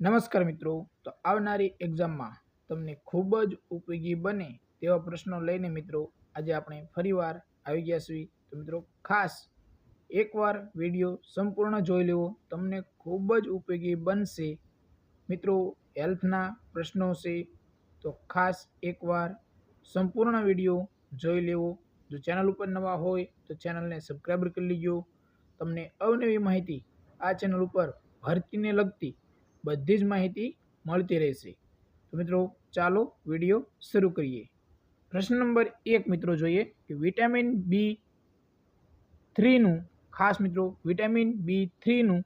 નમસ્કાર મિત્રો, તો આવનારી એક્ઝામમાં તમને ખૂબ જ ઉપયોગી બને તેવા પ્રશ્નો લઈને મિત્રો આજે આપણે ફરીવાર આવી ગયા છીએ. તો મિત્રો ખાસ એકવાર વિડીયો સંપૂર્ણ જોઈ લેવો, તમને ખૂબ જ ઉપયોગી બનશે. મિત્રો હેલ્થના પ્રશ્નો છે તો ખાસ એકવાર સંપૂર્ણ વિડીયો જોઈ લેવો. જો ચેનલ ઉપર નવા હોય તો ચેનલને સબસ્ક્રાઈબ કરી લેજો. તમને અવનવી માહિતી આ ચેનલ ઉપર ભરતીને લગતી બધી જ માહિતી મળતી રહેશે. તો મિત્રો ચાલો વિડીયો શરૂ કરીએ. પ્રશ્ન નંબર 1 મિત્રો જોઈએ કે વિટામિન B3નું ખાસ મિત્રો વિટામિન B3નું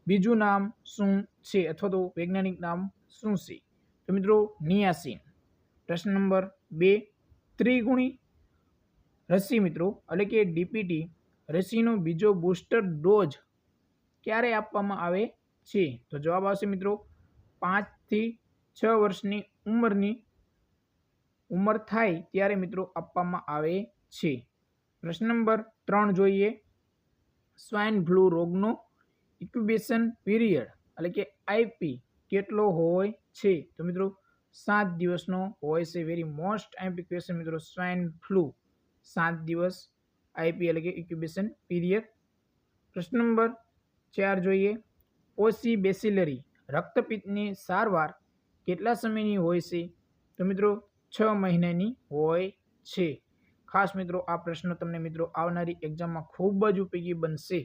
બીજું નામ શું છે અથવા તો વૈજ્ઞાનિક નામ શું છે? તો મિત્રો નિયાસિન. પ્રશ્ન નંબર 2 ત્રિગુણી રસી મિત્રો એટલે કે DPT રસીનો બીજો બૂસ્ટર ડોઝ ક્યારે આપવામાં આવે છે? તો જવાબ આવશે મિત્રો 5 થી 6 વર્ષની ઉંમર થાય ત્યારે મિત્રો આપવામાં આવે છે. પ્રશ્ન નંબર 3 જોઈએ સ્વાઇન ફ્લૂ રોગનો ઇન્ક્યુબેશન પીરિયડ એટલે કે IP કેટલો હોય છે? તો મિત્રો 7 દિવસનો હોય છે. વેરી મોસ્ટ IP ક્વેશ્ચન મિત્રો, સ્વાઇન ફ્લૂ 7 દિવસ IP એટલે કે ઇન્ક્યુબેશન પીરિયડ. પ્રશ્ન નંબર 4 જોઈએ ઓસી બેસિલરી રક્તપિત્તની સારવાર કેટલા સમયની હોય છે? તો મિત્રો 6 મહિનાની હોય છે. ખાસ મિત્રો આ પ્રશ્ન તમને મિત્રો આવનારી એક્ઝામમાં ખૂબ જ ઉપયોગી બનશે.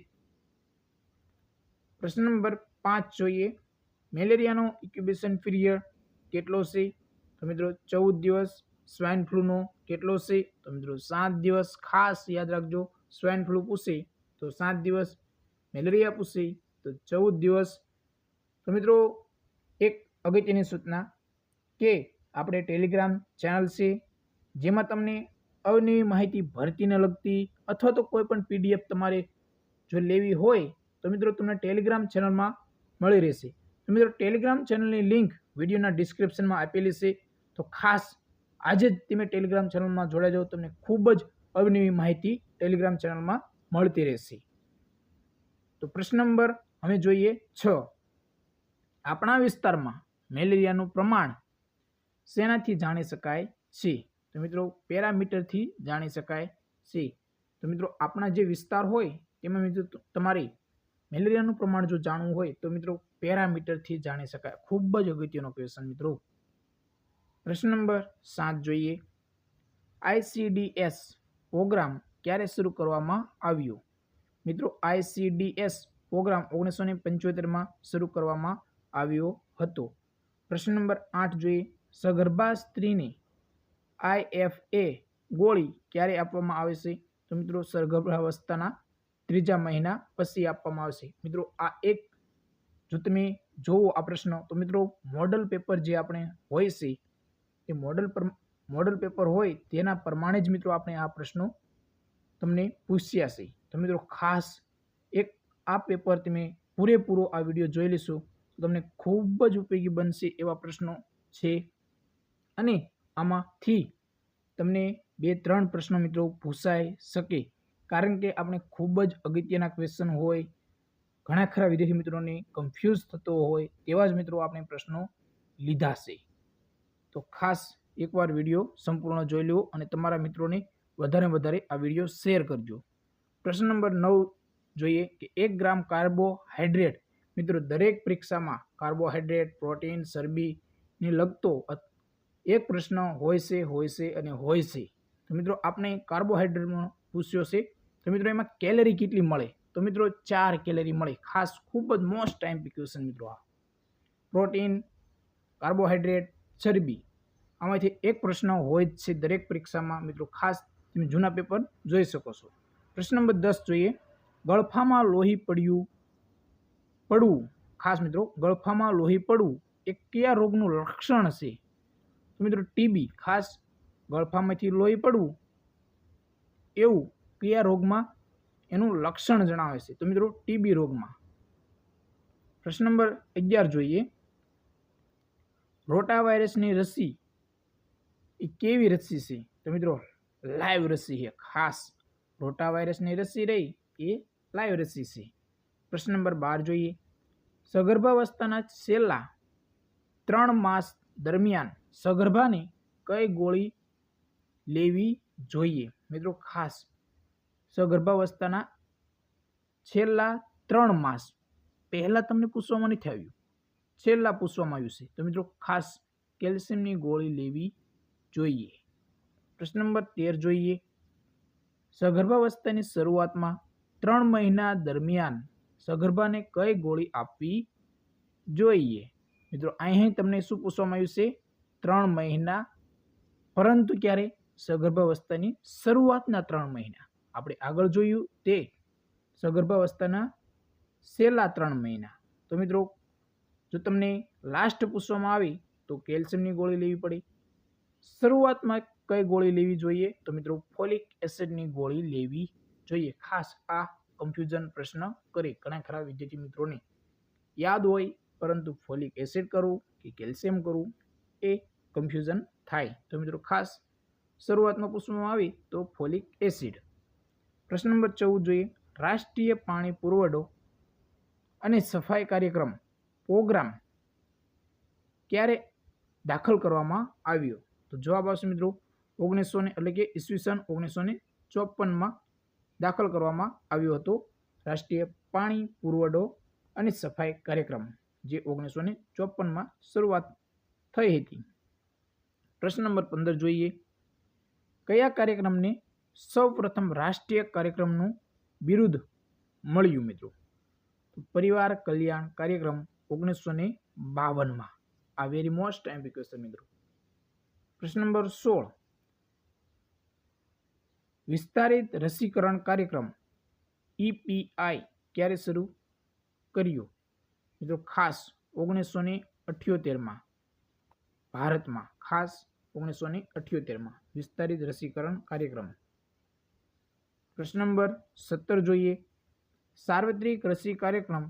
પ્રશ્ન નંબર 5 જોઈએ મેલેરિયાનો ઇન્ક્યુબેશન પીરિયડ કેટલો છે? તો મિત્રો 14 દિવસ. સ્વાઇન ફ્લૂનો કેટલો છે? તો મિત્રો 7 દિવસ. ખાસ યાદ રાખજો, સ્વાઇન ફ્લૂ પૂછે તો 7 દિવસ, મેલેરિયા પૂછે તો 14 દિવસ. તો મિત્રો એક અગત્યની સૂચના કે આપણે ટેલિગ્રામ ચેનલ છે જેમાં તમને અવનવી માહિતી ભરતીને લગતી અથવા તો કોઈ પણ PDF તમારે જો લેવી હોય તો મિત્રો તમને ટેલિગ્રામ ચેનલમાં મળી રહેશે. તો મિત્રો ટેલિગ્રામ ચેનલની લિંક વિડીયોના ડિસ્ક્રિપ્શનમાં આપેલી છે. તો ખાસ આજે જ તમે ટેલિગ્રામ ચેનલમાં જોડાઈ જાઓ, તમને ખૂબ જ અવનવી માહિતી ટેલિગ્રામ ચેનલમાં મળતી રહેશે. તો પ્રશ્ન નંબર હવે જોઈએ 6 આપણા વિસ્તારમાં મેલેરિયાનું પ્રમાણ શેનાથી જાણી શકાય છે? તો મિત્રો પેરામીટરથી જાણી શકાય છે. તો મિત્રો આપણા જે વિસ્તાર હોય તેમાં મિત્રો તમારે મેલેરિયાનું પ્રમાણ જો જાણવું હોય તો મિત્રો પેરામીટરથી જાણી શકાય. ખૂબ જ અગત્યનો ક્વેશ્ચન મિત્રો. પ્રશ્ન નંબર 7 જોઈએ ICDS પ્રોગ્રામ ક્યારે શરૂ કરવામાં આવ્યો? મિત્રો ICDS પ્રોગ્રામ 1975માં શરૂ કરવામાં આવ્યો હતો. પ્રશ્ન નંબર 8 જોઈએ સગર્ભા સ્ત્રીને IFA ગોળી ક્યારે આપવામાં આવે છે? તો મિત્રો સગર્ભાવસ્થાના 3જા મહિના પછી આપવામાં આવશે. મિત્રો આ એક જો તમે જોવો આ પ્રશ્ન તો મિત્રો મોડલ પેપર જે આપણે હોય છે એ મોડલ પેપર હોય તેના પ્રમાણે જ મિત્રો આપણે આ પ્રશ્નો તમને પૂછ્યા છે. તો મિત્રો ખાસ એક આ પેપર તમે પૂરેપૂરો આ વિડીયો જોઈ લેશો તો તમને ખૂબ જ ઉપયોગી બનશે એવા પ્રશ્નો છે. અને આમાંથી તમને 2-3 પ્રશ્નો મિત્રો પૂછાઈ શકે, કારણ કે આપણે ખૂબ જ અગત્યના ક્વેશ્ચન હોય, ઘણા ખરા વિદ્યાર્થી મિત્રોને કન્ફ્યુઝ થતો હોય તેવા જ મિત્રો આપણે પ્રશ્નો લીધા છે. તો ખાસ એકવાર વિડીયો સંપૂર્ણ જોઈ લેવો અને તમારા મિત્રોને વધારે આ વિડીયો શેર કરજો. પ્રશ્ન નંબર 9 જોઈએ કે 1 ગ્રામ કાર્બોહાઈડ્રેટ મિત્રો દરેક પરીક્ષામાં કાર્બોહાઈડ્રેટ, પ્રોટીન, ચરબીને લગતો એક પ્રશ્ન હોય છે. તો મિત્રો આપણે કાર્બોહાઈડ્રેટમાં પૂછ્યો છે. તો મિત્રો એમાં કેલરી કેટલી મળે? તો મિત્રો 4 કેલરી મળે. ખાસ ખૂબ જ મોસ્ટ ટાઈમ ક્વેશ્ચન મિત્રો. આ પ્રોટીન, કાર્બોહાઈડ્રેટ, ચરબી આમાંથી એક પ્રશ્ન હોય જ છે દરેક પરીક્ષામાં મિત્રો. ખાસ તમે જૂના પેપર જોઈ શકો છો. પ્રશ્ન નંબર 10 જોઈએ ગળફામાં લોહી પડવું. ખાસ મિત્રો ગળફામાં લોહી પડવું એ કયા રોગનું લક્ષણ છે? તો મિત્રો TB. ખાસ ગળફામાંથી લોહી પડવું એવું કયા રોગમાં એનું લક્ષણ જણાવે છે? તો મિત્રો TB રોગમાં. પ્રશ્ન નંબર 11 જોઈએ રોટા વાયરસની રસી એ કેવી રસી છે? તો મિત્રો લાઈવ રસી છે. ખાસ રોટા વાયરસની રસી રહી એ લાઈવ રસી છે. પ્રશ્ન નંબર 12 જોઈએ સગર્ભાવસ્થાના છેલ્લા 3 માસ દરમિયાન સગર્ભાને કઈ ગોળી લેવી જોઈએ? મિત્રો ખાસ સગર્ભાવસ્થાના છેલ્લા 3 માસ પહેલા તમને પૂછવામાં નથી આવ્યું, છેલ્લા પૂછવામાં આવ્યું છે. તો મિત્રો ખાસ કેલ્શિયમની ગોળી લેવી જોઈએ. પ્રશ્ન નંબર 13 જોઈએ. સગર્ભાવસ્થાની શરૂઆતમાં 3 મહિના દરમિયાન સગર્ભાને કઈ ગોળી આપવી જોઈએ? મિત્રો અહીં તમને શું પૂછવામાં આવ્યું છે? 3 મહિના, પરંતુ ક્યારે? સગર્ભાવસ્થાની શરૂઆતના 3 મહિના. આપણે આગળ જોયું તે સગર્ભાવસ્થાના છેલ્લા 3 મહિના. તો મિત્રો જો તમને લાસ્ટ પૂછવામાં આવે તો કેલ્શિયમની ગોળી લેવી પડે. શરૂઆતમાં કઈ ગોળી લેવી જોઈએ? તો મિત્રો ફોલિક એસિડની ગોળી લેવી જોઈએ. ખાસ આ કન્ફ્યુઝન પ્રશ્ન કરે ઘણા ખરા વિદ્યાર્થી મિત્રોને યાદ હોય, પરંતુ ફોલિક એસિડ કરવું કે કેલ્શિયમ કરવું એ કન્ફ્યુઝન થાય. તો મિત્રો ખાસ શરૂઆતમાં પૂછવામાં આવે તો ફોલિક એસિડ. પ્રશ્ન નંબર 14 જોઈએ. રાષ્ટ્રીય પાણી પુરવઠો અને સફાઈ કાર્યક્રમ પ્રોગ્રામ ક્યારે દાખલ કરવામાં આવ્યો? તો જવાબ આવશે મિત્રો 1900 એટલે કે ઈસવીસન 1954માં દાખલ કરવામાં આવ્યો હતો રાષ્ટ્રીય પાણી પુરવઠો અને સફાઈ કાર્યક્રમ, જે 1954માં શરૂઆત થઈ હતી. પ્રશ્ન નંબર 15 જોઈએ. કયા કાર્યક્રમને સૌપ્રથમ રાષ્ટ્રીય કાર્યક્રમનું બિરુદ મળ્યું? મિત્રો પરિવાર કલ્યાણ કાર્યક્રમ 1952માં. આ વેરી મોસ્ટ એમ્પી ક્વેશ્ચન મિત્રો. પ્રશ્ન નંબર 16. વિસ્તારિત રસીકરણ કાર્યક્રમ EPI ક્યારે શરૂ કર્યો? મિત્રો ખાસ 1978માં ભારતમાં, ખાસ 1978માં વિસ્તારિત રસીકરણ કાર્યક્રમ. પ્રશ્ન નંબર 17 જોઈએ. સાર્વત્રિક રસી કાર્યક્રમ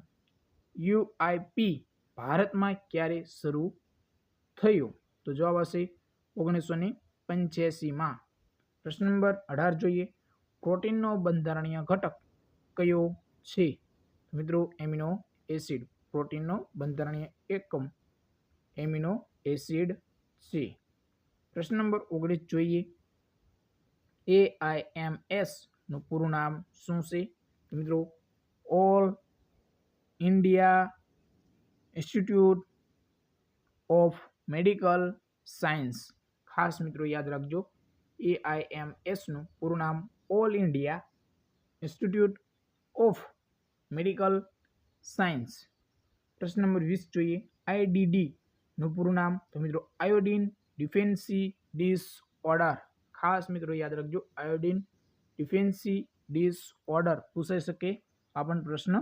UIP ભારતમાં ક્યારે શરૂ થયો? તો જવાબ આવશે 1985માં. પ્રશ્ન નંબર 18 જોઈએ. પ્રોટીનનો બંધારણીય ઘટક કયો છે? મિત્રો એમિનો એસિડ. પ્રોટીનનો બંધારણીય એકમ એમિનો એસિડ છે. પ્રશ્ન નંબર 19 જોઈએ. AIMS નું પૂરું નામ શું છે? મિત્રો all India institute of medical science. ખાસ મિત્રો યાદ રાખજો, AIMS નું પૂરું નામ all India institute of medical science. પ્રશ્ન નંબર 20 જોઈએ. IDD નું પૂરું નામ? તો મિત્રો આયોડિન ડિફિશિયન્સી ડિસઓર્ડર. ખાસ મિત્રો યાદ રાખજો, આયોડિન ડિફિશિયન્સી ડિસઓર્ડર પૂછાઈ શકે આ પણ પ્રશ્ન.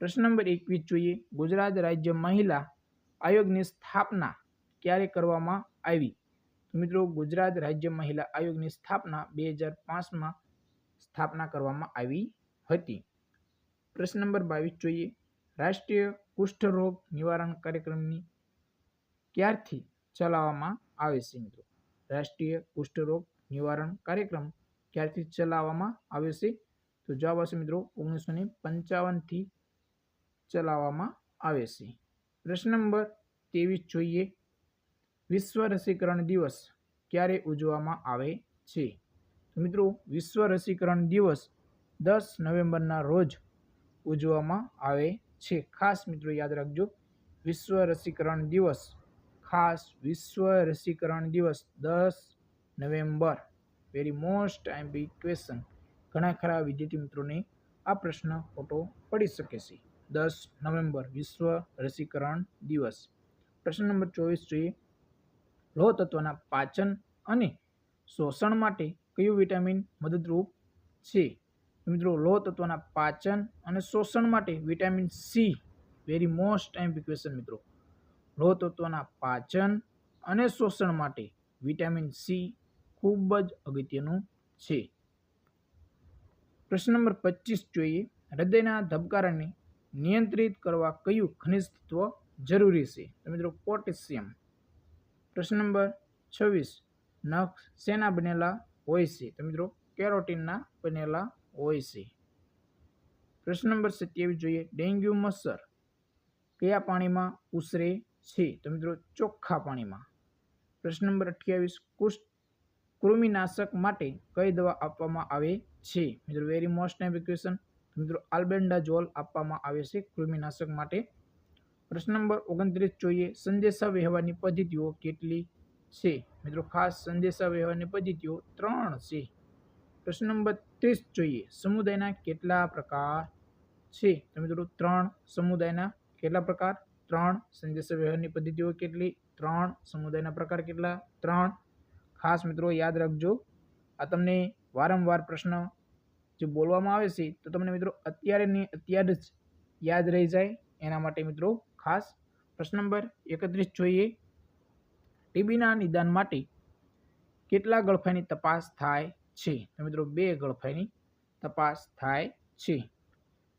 પ્રશ્ન નંબર 21 જોઈએ. ગુજરાત રાજ્ય મહિલા આયોગની સ્થાપના ક્યારે કરવામાં આવી? મિત્રો ગુજરાત રાજ્ય મહિલા આયોગની સ્થાપના 2005માં સ્થાપના કરવામાં આવી હતી. પ્રશ્ન નંબર 22 જોઈએ. રાષ્ટ્રીય કુષ્ઠરોગ નિવારણ કાર્યક્રમની ક્યારથી ચલાવવામાં આવે છે? મિત્રો રાષ્ટ્રીય કુષ્ઠરોગ નિવારણ કાર્યક્રમ ક્યારથી ચલાવવામાં આવે છે? તો જવાબ આવશે મિત્રો 1955થી ચલાવવામાં આવે છે. પ્રશ્ન નંબર 23 જોઈએ. વિશ્વ રસીકરણ દિવસ ક્યારે ઉજવવામાં આવે છે? તો મિત્રો વિશ્વ રસીકરણ દિવસ 10 નવેમ્બરના રોજ ઉજવવામાં આવે છે. ખાસ મિત્રો યાદ રાખજો, વિશ્વ રસીકરણ દિવસ, ખાસ વિશ્વ રસીકરણ દિવસ 10 નવેમ્બર. Very most આઈમ્પી question. ઘણા ખરા વિદ્યાર્થી મિત્રોને આ પ્રશ્ન ખોટો પડી શકે છે. 10 નવેમ્બર વિશ્વ રસીકરણ દિવસ. પ્રશ્ન નંબર 24 જોઈએ. લોહ તત્વના પાચન અને શોષણ માટે કયું વિટામિન મદદરૂપ છે? મિત્રો લોહ તત્વના પાચન અને શોષણ માટે vitamin C. Very most MP question મિત્રો. લોહ તત્વના પાચન અને શોષણ માટે વિટામિન સી ખૂબ જ અગત્યનું છે. પ્રશ્ન નંબર 25 જોઈએ. હૃદયના ધબકારાને નિયંત્રિત કરવા કયું ખનિજ તત્વ જરૂરી છે? તો મિત્રો પોટેશિયમ. પ્રશ્ન નંબર 26. નખ શેના બનેલા હોય છે? તો મિત્રો કેરોટીનના બનેલા હોય છે. પ્રશ્ન નંબર 27 જોઈએ. ડેન્ગ્યુ મચ્છર કયા પાણીમાં ઉછરે છે? તો મિત્રો ચોખ્ખા પાણીમાં. પ્રશ્ન નંબર 28, કૃમિનાશક માટે કઈ દવા આપવામાં આવે છે? મિત્રો વેરી મોસ્ટ ક્વેશ્ચન. મિત્રો આલ્બેન્ડાઝોલ આપવામાં આવે છે કૃમિનાશક માટે. પ્રશ્ન નંબર 29 જોઈએ, સંદેશા વ્યવહારની પદ્ધતિઓ કેટલી છે? મિત્રો ખાસ સંદેશા વ્યવહારની પદ્ધતિઓ 3 છે. પ્રશ્ન નંબર 30 જોઈએ, સમુદાયના કેટલા પ્રકાર છે? તો મિત્રો 3. સમુદાયના કેટલા પ્રકાર? 3. સંદેશા વ્યવહારની પદ્ધતિઓ કેટલી? 3. સમુદાયના પ્રકાર કેટલા? 3. ખાસ મિત્રો યાદ રાખજો, આ તમને વારંવાર પ્રશ્ન જે બોલવામાં આવે છે તો તમને મિત્રો અત્યારે જ યાદ રહી જાય એના માટે મિત્રો ખાસ. પ્રશ્ન નંબર 31 જોઈએ, ટીબીના નિદાન માટે કેટલા ગળફાઈની તપાસ થાય છે? તો મિત્રો 2 ગળફાઈની તપાસ થાય છે.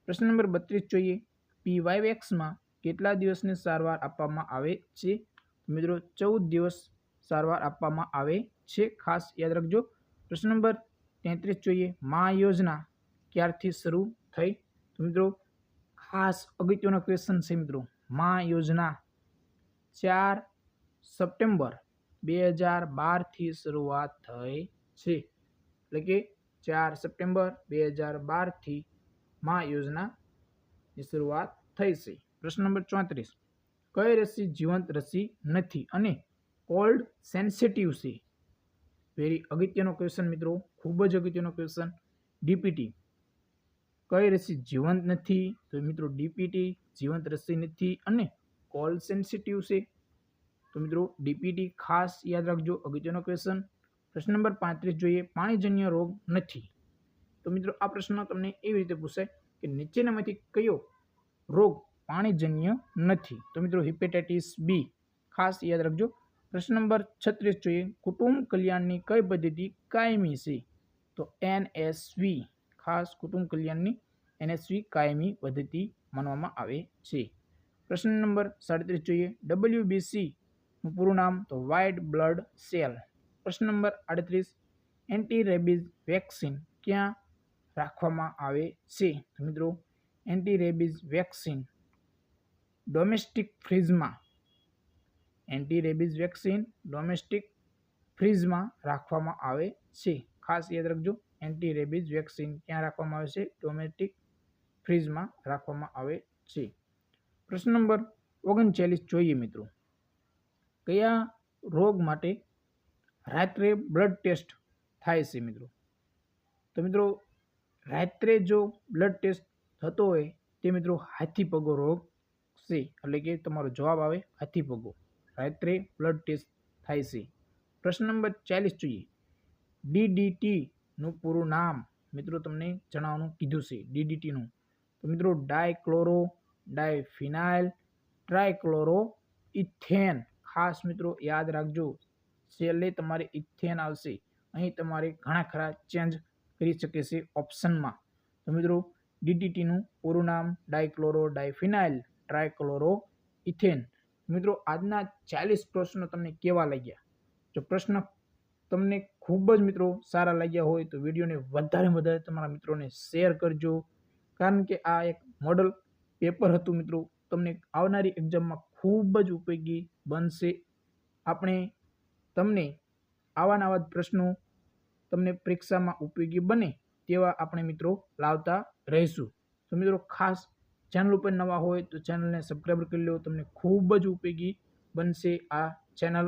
પ્રશ્ન નંબર 32 જોઈએ, પીવાયવેક્સમાં કેટલા દિવસની સારવાર આપવામાં આવે છે? મિત્રો 14 દિવસ સારવાર આપવામાં આવે છે. ખાસ યાદ રાખજો. પ્રશ્ન નંબર 33 જોઈએ, મા યોજના ક્યારથી શરૂ થઈ? તો મિત્રો ખાસ અગત્યનો ક્વેશ્ચન છે મિત્રો. મા યોજના 4 સપ્ટેમ્બર 2012 થી શરૂઆત થઈ છે. એટલે કે 4 સપ્ટેમ્બર 2012 થી મા યોજનાની શરૂઆત થઈ છે. પ્રશ્ન નંબર 34, કઈ રસી જીવંત રસી નથી અને કોલ્ડ સેન્સિટિવ છે? વેરી અગત્યનો ક્વેશ્ચન મિત્રો, ખૂબ જ અગત્યનો ક્વેશ્ચન. ડીપીટી કઈ રસી જીવંત નથી? તો મિત્રો ડીપીટી જીવંત રસી નથી અને કોલ્ડ સેન્સિટિવ છે. તો મિત્રો ડીપીટી ખાસ યાદ રાખજો, અગત્યનો ક્વેશ્ચન. પ્રશ્ન નંબર 35 જોઈએ, પાણીજન્ય રોગ નથી? તો મિત્રો આ પ્રશ્ન તમને એવી રીતે પૂછાય કે નીચેનામાંથી કયો રોગ પાણીજન્ય નથી? તો મિત્રો હિપેટાઇટિસ બી. ખાસ યાદ રાખજો. પ્રશ્ન નંબર 36 જોઈએ, કુટુંબ કલ્યાણની કઈ પદ્ધતિ કાયમી છે? તો એનએસવી. ખાસ કુટુંબ કલ્યાણની એનએસવી કાયમી પદ્ધતિ માનવામાં આવે છે. પ્રશ્ન નંબર 37 જોઈએ, ડબલ્યુબીસી નું પૂરું નામ? તો વ્હાઇટ બ્લડ સેલ. પ્રશ્ન નંબર 38, એન્ટી રેબીઝ વેક્સિન ક્યાં રાખવામાં આવે છે? તો મિત્રો એન્ટી રેબીઝ વેક્સિન ડોમેસ્ટિક ફ્રીઝમાં. એન્ટી રેબીઝ વેક્સિન ડોમેસ્ટિક ફ્રીઝમાં રાખવામાં આવે છે. ખાસ યાદ રાખજો, એન્ટી રેબીઝ વેક્સિન ક્યાં રાખવામાં આવે છે? ડોમેસ્ટિક ફ્રીઝમાં રાખવામાં આવે છે. પ્રશ્ન નંબર 39 જોઈએ મિત્રો, કયા રોગ માટે રાત્રે બ્લડ ટેસ્ટ થાય છે? મિત્રો તો મિત્રો રાત્રે જો બ્લડ ટેસ્ટ થતો હોય તે મિત્રો હાથીપગો રોગ છે. એટલે કે તમારો જવાબ આવે હાથીપગો. રાત્રે બ્લડ ટેસ્ટ થાય છે. પ્રશ્ન નંબર 40 જોઈએ, ડીડીટી નું પૂરું નામ? મિત્રો તમને જણાવવાનું કીધું છે ડીડીટી નું. તો મિત્રો ડાયક્લોરો ડાયફિનાઇલ ટ્રાયક્લોરો ઇથેન. ખાસ મિત્રો યાદ રાખજો, છેલ્લે તમારે ઇથેન આવશે. અહીં તમારે ઘણા ખરા ચેન્જ કરી શકે છે ઓપ્શનમાં. તો મિત્રો ડીડીટીનું પૂરું નામ ડાયક્લોરો ડાયફિનાઇલ ટ્રાયક્લોરો ઇથેન. મિત્રો આજના 40 પ્રશ્નો તમને કેવા લાગ્યા? જો પ્રશ્ન તમને ખૂબ જ મિત્રો સારા લાગ્યા હોય તો વિડીયોને વધારે તમારા મિત્રોને શેર કરજો, કારણ કે આ એક મોડલ પેપર હતું મિત્રો, તમને આવનારી એક્ઝામમાં ખૂબ જ ઉપયોગી બનશે. આપણે તમને આવા પ્રશ્નો તમને પરીક્ષામાં ઉપયોગી બને તેવા આપણે મિત્રો લાવતા રહીશું. તો મિત્રો ખાસ ચેનલ ઉપર નવા હોય તો ચેનલને સબસ્ક્રાઈબ કરી લો, તમને ખૂબ જ ઉપયોગી બનશે આ ચેનલ.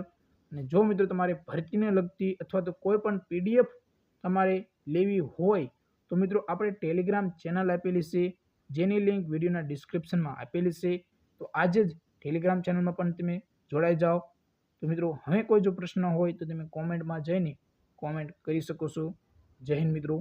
અને જો મિત્રો તમારે ભરતીને લગતી અથવા તો કોઈ પણ પીડીએફ તમારે લેવી હોય તો મિત્રો આપણે ટેલિગ્રામ ચેનલ આપેલી છે, જેની લિંક વિડીયોના ડિસ્ક્રિપ્શનમાં આપેલી છે. તો આજે જ ટેલિગ્રામ ચેનલમાં પણ તમે જોડાઈ જાઓ. તો મિત્રો હવે કોઈ જો પ્રશ્ન હોય તો તમે કોમેન્ટમાં જઈને કોમેન્ટ કરી શકો છો. જય હિન્દ મિત્રો.